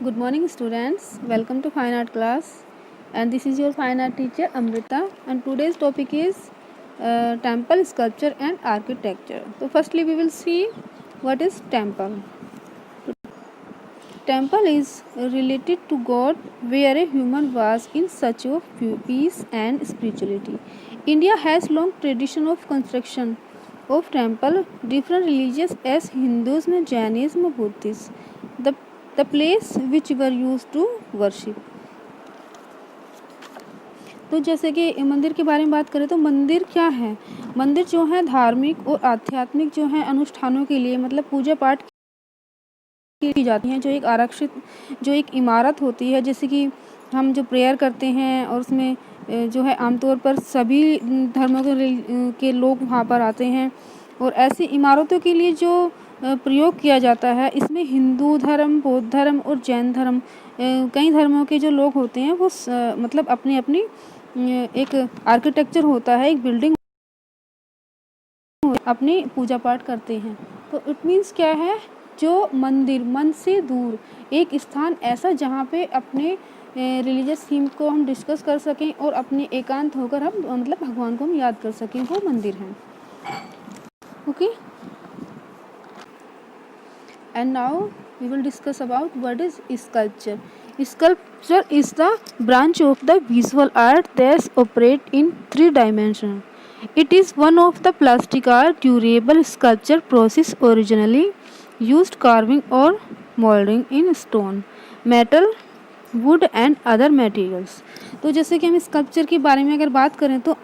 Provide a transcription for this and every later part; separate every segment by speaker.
Speaker 1: Good morning, students. Welcome to Fine Art class. And this is your Fine Art teacher Amrita. And today's topic is temple sculpture and architecture. So, firstly, we will see what is temple. Temple is related to God, where a human was in search of peace and spirituality. India has long tradition of construction of temple, different religions as Hinduism, Jainism, Buddhism. The the place which were used to worship. तो जैसे कि मंदिर के बारे में बात करें तो मंदिर क्या है? मंदिर जो है धार्मिक और आध्यात्मिक जो है अनुष्ठानों के लिए मतलब पूजा पाठ की जाती हैं, जो एक आरक्षित जो एक इमारत होती है, जैसे कि हम जो प्रेयर करते हैं और उसमें जो है आमतौर पर सभी धर्मों के लोग वहाँ पर आते हैं और ऐसी इमारतों के लिए जो प्रयोग किया जाता है, इसमें हिंदू धर्म, बौद्ध धर्म और जैन धर्म कई धर्मों के जो लोग होते हैं वो मतलब अपनी अपनी एक आर्किटेक्चर होता है, एक बिल्डिंग अपनी पूजा पाठ करते हैं। तो इट मीन्स क्या है, जो मंदिर मन से दूर एक स्थान ऐसा जहाँ पे अपने रिलीजियस थीम को हम डिस्कस कर सकें और अपने एकांत होकर हम मतलब भगवान को हम याद कर सकें, वो मंदिर है। Okay, and now we will discuss about what is sculpture. Sculpture is the branch of the visual art that operates in 3 dimensions. It is one of the plastic art durable sculpture process originally used carving or molding in stone, metal, would and other materials. तो जैसे कि हम sculpture के बारे में अगर बात करें तो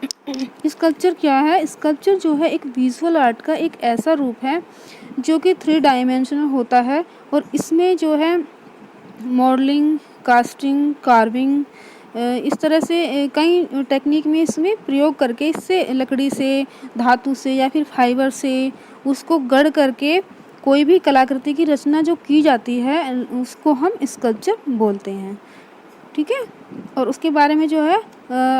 Speaker 1: स्कल्पचर क्या है? स्कल्पचर जो है एक विजुअल आर्ट का एक ऐसा रूप है जो कि 3 डायमेंशनल होता है और इसमें जो है मॉडलिंग, कास्टिंग, कार्विंग इस तरह से कई टेक्निक में इसमें प्रयोग करके इससे लकड़ी से, धातु से या फिर फाइबर से उसको गढ़ करके कोई भी कलाकृति की रचना जो की जाती है उसको हम स्कल्पचर बोलते हैं। ठीक है, और उसके बारे में जो है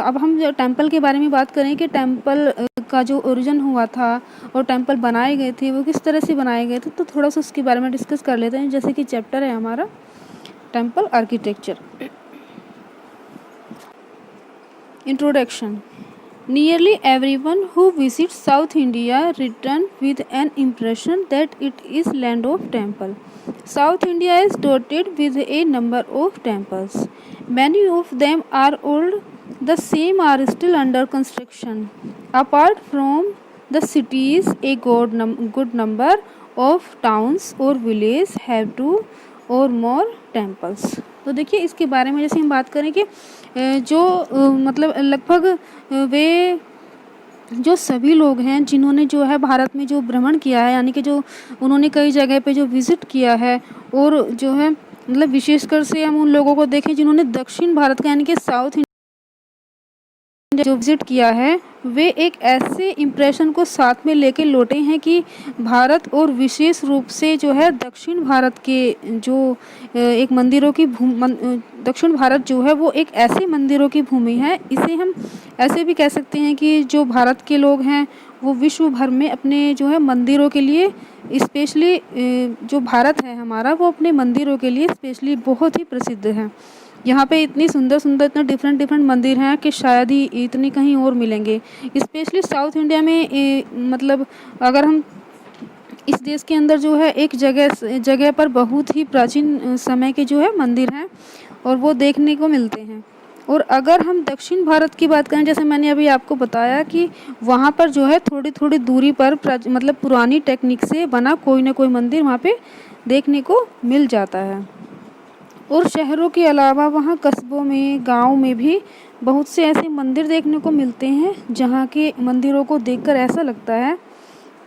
Speaker 1: अब हम जो टेम्पल के बारे में बात करें कि टेम्पल का जो ओरिजिन हुआ था और टेम्पल बनाए गए थे वो किस तरह से बनाए गए थे, तो थोड़ा सा उसके बारे में डिस्कस कर लेते हैं। जैसे कि चैप्टर है हमारा temple architecture. Introduction. Nearly everyone who visits South India return with an impression that it is land of temple. South India is dotted with a number of temples. Many of them are old. The same are still under construction. Apart from the cities, a good number of towns or villages have 2 or more temples. तो देखिए इसके बारे में जैसे हम बात करें कि जो मतलब लगभग वे जो सभी लोग हैं जिन्होंने जो है भारत में जो भ्रमण किया है, यानी कि जो उन्होंने कई जगह पे जो विज़िट किया है और जो है मतलब विशेषकर से हम उन लोगों को देखें जिन्होंने दक्षिण भारत का यानी कि साउथ जो विजिट किया है, वे एक ऐसे इम्प्रेशन को साथ में लेके लौटे हैं कि भारत और विशेष रूप से जो है दक्षिण भारत के जो एक मंदिरों की दक्षिण भारत जो है वो एक ऐसे मंदिरों की भूमि है। इसे हम ऐसे भी कह सकते हैं कि जो भारत के लोग हैं वो विश्व भर में अपने जो है मंदिरों के लिए स्पेशली जो भारत है हमारा वो अपने मंदिरों के लिए स्पेशली बहुत ही प्रसिद्ध है। यहाँ पे इतनी सुंदर सुंदर इतने डिफरेंट मंदिर हैं कि शायद ही इतने कहीं और मिलेंगे। स्पेशली साउथ इंडिया में मतलब अगर हम इस देश के अंदर जो है एक जगह पर बहुत ही प्राचीन समय के जो है मंदिर हैं और वो देखने को मिलते हैं। और अगर हम दक्षिण भारत की बात करें, जैसे मैंने अभी आपको बताया कि वहाँ पर जो है थोड़ी थोड़ी दूरी पर मतलब पुरानी टेक्निक से बना कोई ना कोई मंदिर वहाँ पे देखने को मिल जाता है। और शहरों के अलावा वहाँ कस्बों में, गाँव में भी बहुत से ऐसे मंदिर देखने को मिलते हैं जहाँ के मंदिरों को देखकर ऐसा लगता है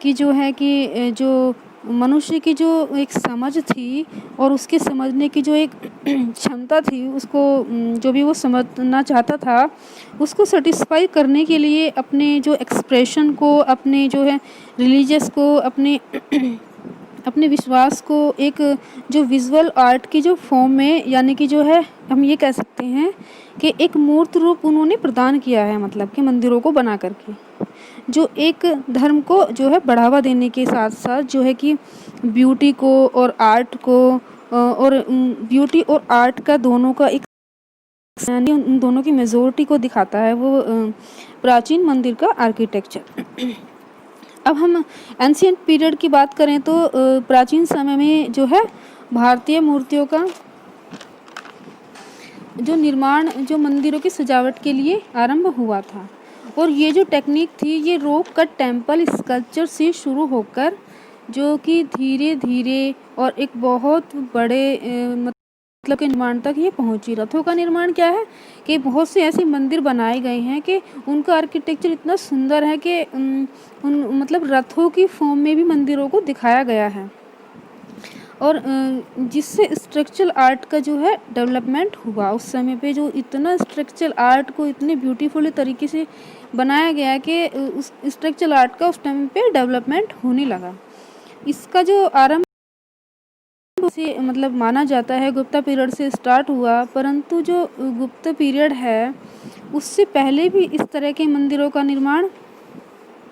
Speaker 1: कि जो है कि जो मनुष्य की जो एक समझ थी और उसके समझने की जो एक क्षमता थी, उसको जो भी वो समझना चाहता था उसको सेटिस्फाई करने के लिए अपने जो एक्सप्रेशन को, अपने जो है रिलीजियस को, अपने विश्वास को एक जो विजुअल आर्ट की जो फॉर्म में यानी कि जो है हम ये कह सकते हैं कि एक मूर्त रूप उन्होंने प्रदान किया है, मतलब कि मंदिरों को बना करके जो एक धर्म को जो है बढ़ावा देने के साथ साथ जो है कि ब्यूटी को और आर्ट को और ब्यूटी और आर्ट का दोनों का एक यानी उन दोनों की मेजोरिटी को दिखाता है वो प्राचीन मंदिर का आर्किटेक्चर। अब हम एंशियंट पीरियड की बात करें तो प्राचीन समय में जो है भारतीय मूर्तियों का जो निर्माण जो मंदिरों की सजावट के लिए आरंभ हुआ था, और ये जो टेक्निक थी ये रॉक कट टेम्पल स्कल्पचर से शुरू होकर जो कि धीरे धीरे और एक बहुत बड़े मतलब के निर्माण तक ये पहुंची। रथों का निर्माण क्या है कि बहुत से ऐसे मंदिर बनाए गए हैं कि उनका आर्किटेक्चर इतना सुंदर है कि उन मतलब रथों की फॉर्म में भी मंदिरों को दिखाया गया है, और जिससे स्ट्रक्चरल आर्ट का जो है डेवलपमेंट हुआ। उस समय पे जो इतना स्ट्रक्चरल आर्ट को इतने ब्यूटीफुल तरीके से बनाया गया कि उस स्ट्रक्चरल आर्ट का उस टाइम पे डेवलपमेंट होने लगा। इसका जो आरंभ से मतलब माना जाता है गुप्ता पीरियड से स्टार्ट हुआ, परंतु जो गुप्ता पीरियड है उससे पहले भी इस तरह के मंदिरों का निर्माण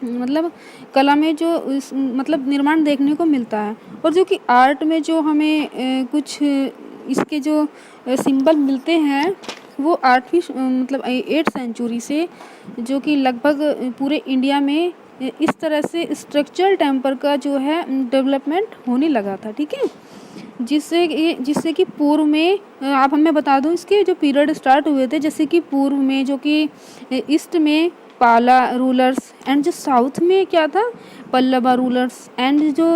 Speaker 1: मतलब कला में जो मतलब निर्माण देखने को मिलता है, और जो कि आर्ट में जो हमें कुछ इसके जो सिंबल मिलते हैं वो 8वीं मतलब 8th सेंचुरी से जो कि लगभग पूरे इंडिया में इस तरह से स्ट्रक्चरल टेम्पर का जो है डेवलपमेंट होने लगा था। ठीक है, जिससे कि पूर्व में आप हमें बता दूं इसके जो पीरियड स्टार्ट हुए थे, जैसे कि पूर्व में जो कि ईस्ट में पाला रूलर्स एंड जो साउथ में क्या था पल्लवा रूलर्स एंड जो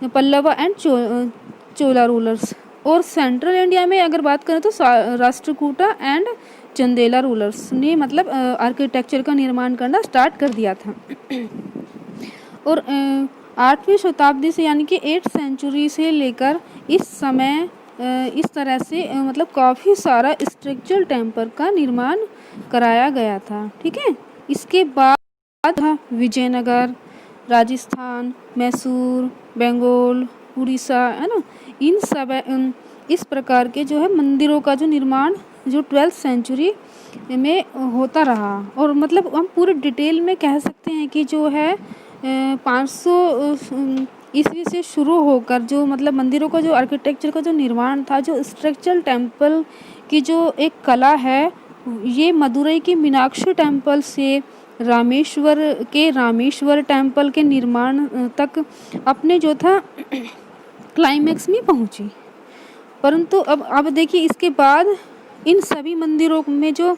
Speaker 1: पल्लवा एंड चोला रूलर्स, और सेंट्रल इंडिया में अगर बात करें तो राष्ट्रकूटा एंड चंदेला रूलर्स ने मतलब आर्किटेक्चर का निर्माण करना स्टार्ट कर दिया था। और 8वीं शताब्दी से यानी कि 8th सेंचुरी से लेकर इस समय इस तरह से मतलब काफ़ी सारा स्ट्रक्चरल टेम्पर का निर्माण कराया गया था। ठीक है, इसके बाद था विजयनगर, राजस्थान, मैसूर, बंगाल, उड़ीसा, है ना, इन सब इस प्रकार के जो है मंदिरों का जो निर्माण जो 12th सेंचुरी में होता रहा। और मतलब हम पूरे डिटेल में कह सकते हैं कि जो है 500 ईस्वी से शुरू होकर जो मतलब मंदिरों का जो आर्किटेक्चर का जो निर्माण था, जो स्ट्रक्चरल टेम्पल की जो एक कला है, ये मदुरई के मीनाक्षी टेम्पल से रामेश्वर टेम्पल के निर्माण तक अपने जो था क्लाइमैक्स में पहुंची। परंतु अब देखिए इसके बाद इन सभी मंदिरों में जो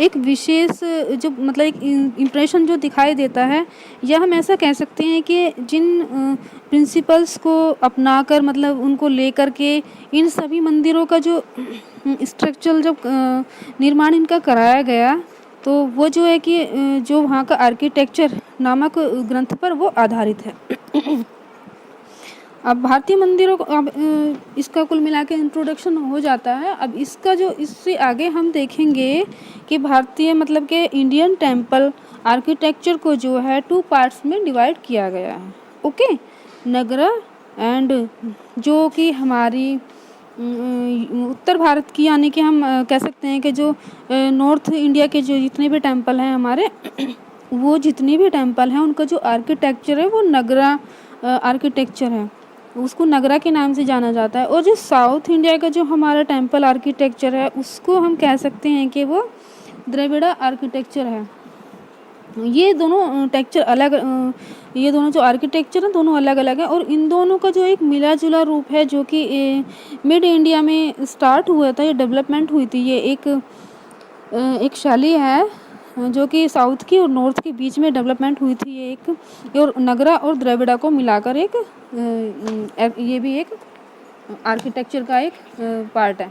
Speaker 1: एक विशेष जो मतलब एक इम्प्रेशन जो दिखाई देता है, या हम ऐसा कह सकते हैं कि जिन प्रिंसिपल्स को अपनाकर मतलब उनको लेकर के इन सभी मंदिरों का जो स्ट्रक्चरल जो निर्माण इनका कराया गया, तो वो जो है कि जो वहाँ का आर्किटेक्चर नामक ग्रंथ पर वो आधारित है। अब भारतीय मंदिरों को अब इसका कुल मिला के इंट्रोडक्शन हो जाता है। अब इसका जो इससे आगे हम देखेंगे कि भारतीय मतलब के इंडियन टेम्पल आर्किटेक्चर को जो है 2 पार्ट्स में डिवाइड किया गया है। ओके, नगरा एंड जो कि हमारी उत्तर भारत की यानी कि हम कह सकते हैं कि जो नॉर्थ इंडिया के जो जितने भी टेम्पल हैं हमारे वो जितने भी टेम्पल हैं उनका जो आर्किटेक्चर है वो नगरा आर्किटेक्चर है, उसको नगरा के नाम से जाना जाता है। और जो साउथ इंडिया का जो हमारा टेम्पल आर्किटेक्चर है उसको हम कह सकते हैं कि वो द्रविड़ा आर्किटेक्चर है। ये दोनों टेक्चर अलग ये दोनों जो आर्किटेक्चर हैं दोनों अलग अलग हैं, और इन दोनों का जो एक मिला जुला रूप है जो कि मिड इंडिया में स्टार्ट हुआ था, ये डेवलपमेंट हुई थी। ये एक शैली है जो कि साउथ की और नॉर्थ के बीच में डेवलपमेंट हुई थी। ये एक और नगरा और द्रविड़ा को मिलाकर एक ये भी एक आर्किटेक्चर का एक पार्ट है।